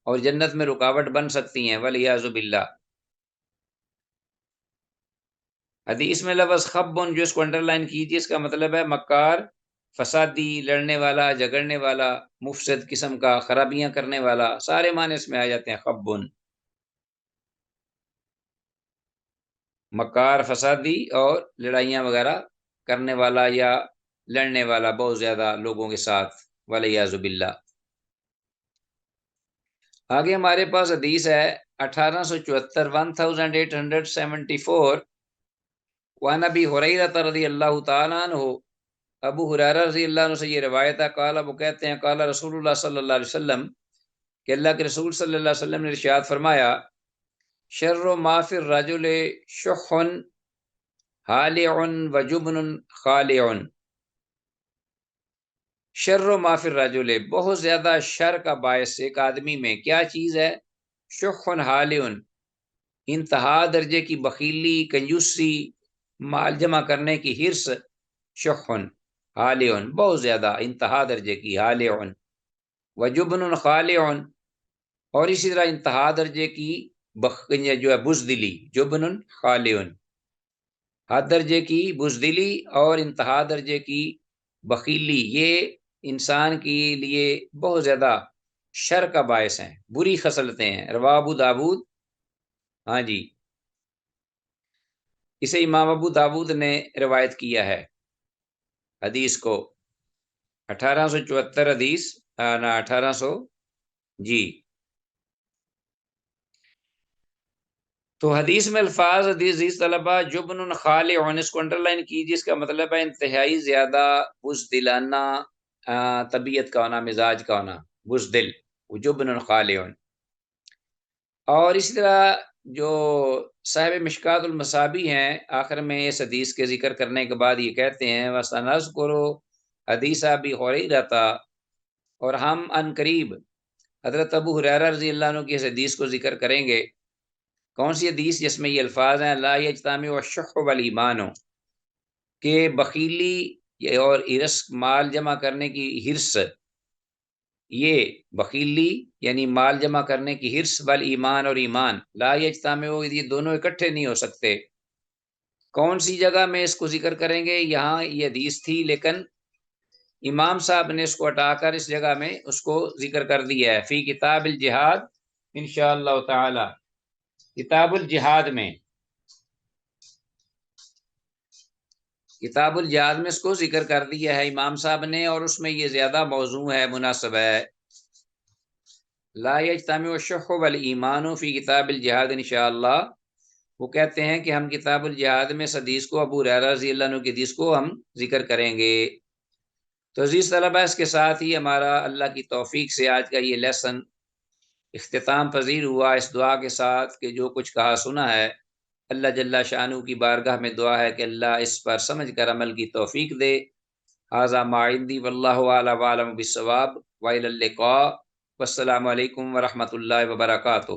اور جنت میں رکاوٹ بن سکتی ہیں، والعیاذ باللہ۔ حدیث میں لفظ خبن جو اس کو انڈر لائن کیجیے، اس کا مطلب ہے مکار، فسادی، لڑنے والا، جھگڑنے والا، مفسد قسم کا، خرابیاں کرنے والا، سارے معنی اس میں آ جاتے ہیں خبن، مکار، فسادی اور لڑائیاں وغیرہ کرنے والا یا لڑنے والا بہت زیادہ لوگوں کے ساتھ، والعیاذ باللہ۔ آگے ہمارے پاس حدیث ہے 1874 1874، وعن ابی ہریرہ رضی اللہ تعالیٰ عنہ، ابو ہریرہ رضی اللہ عنہ سے یہ روایت ہے، قال وہ کہتے ہیں قال رسول اللہ صلی اللہ علیہ وسلم کہ اللہ کے رسول صلی اللہ علیہ وسلم نے ارشاد فرمایا شر ما فی الرجل شح ہالع وجبن خالع، شر ما فی الرجل، بہت زیادہ شر کا باعث ایک آدمی میں کیا چیز ہے؟ شح ہالع، انتہا درجے کی بخیلی، کنجوسی، مال جمع کرنے کی حرص، شح حالع، بہت زیادہ انتہا درجے کی، حالع، وجبن خالع، اور اسی طرح انتہا درجے کی جو ہے بزدلی، جبن خالع، حد درجے کی بزدلی اور انتہا درجے کی بخیلی، یہ انسان کے لیے بہت زیادہ شر کا باعث ہیں، بری خصلتیں ہیں۔ رواه ابو داود، ہاں جی، اسے امام ابو داود نے روایت کیا ہے حدیث کو، 1874 حدیث، نا 1800، جی۔ تو حدیث میں الفاظ حدیث عزیز طلبہ جبن خالع، اس کو انڈر لائن کیجیے، اس کا مطلب ہے انتہائی زیادہ بزدلانہ طبیعت کا ہونا، مزاج کا ہونا، بزدل، جبن خالع۔ اور اسی طرح جو صاحب مشکات المصابیح ہیں، آخر میں اس حدیث کے ذکر کرنے کے بعد یہ کہتے ہیں وَسَنَذْكُرُ حدیث ابی ہریرہ، اور ہم ان قریب حضرت ابو ہریرہ رضی اللہ عنہ کی اس حدیث کو ذکر کریں گے۔ کون سی حدیث؟ جس میں یہ الفاظ ہیں لا یجتمع الشح والایمان، کہ بخیلی اور حرص، مال جمع کرنے کی حرص، یہ بخیلی یعنی مال جمع کرنے کی حرص، والایمان، اور ایمان، لا یجتمع، یہ دونوں اکٹھے نہیں ہو سکتے۔ کون سی جگہ میں اس کو ذکر کریں گے؟ یہاں یہ حدیث تھی لیکن امام صاحب نے اس کو ہٹا کر اس جگہ میں اس کو ذکر کر دیا ہے، فی کتاب الجہاد انشاءاللہ تعالی، کتاب الجہاد میں، کتاب الجہاد میں اس کو ذکر کر دیا ہے امام صاحب نے، اور اس میں یہ زیادہ موضوع ہے، مناسب ہے۔ لا یجتمع الشح والایمان فی کتاب الجہاد انشاءاللہ، وہ کہتے ہیں کہ ہم کتاب الجہاد میں اس حدیث کو، ابو ہریرہ رضی اللہ عنہ کی حدیث کو ہم ذکر کریں گے۔ تو عزیز طلبہ، اس کے ساتھ ہی ہمارا اللہ کی توفیق سے آج کا یہ لیسن اختتام پذیر ہوا، اس دعا کے ساتھ کہ جو کچھ کہا سنا ہے، اللہ جل شانہ کی بارگاہ میں دعا ہے کہ اللہ اس پر سمجھ کر عمل کی توفیق دے۔ ھذا ما عندی واللہ اعلم بالصواب، وإلی اللقاء، والسلام علیکم ورحمۃ اللہ وبرکاتہ۔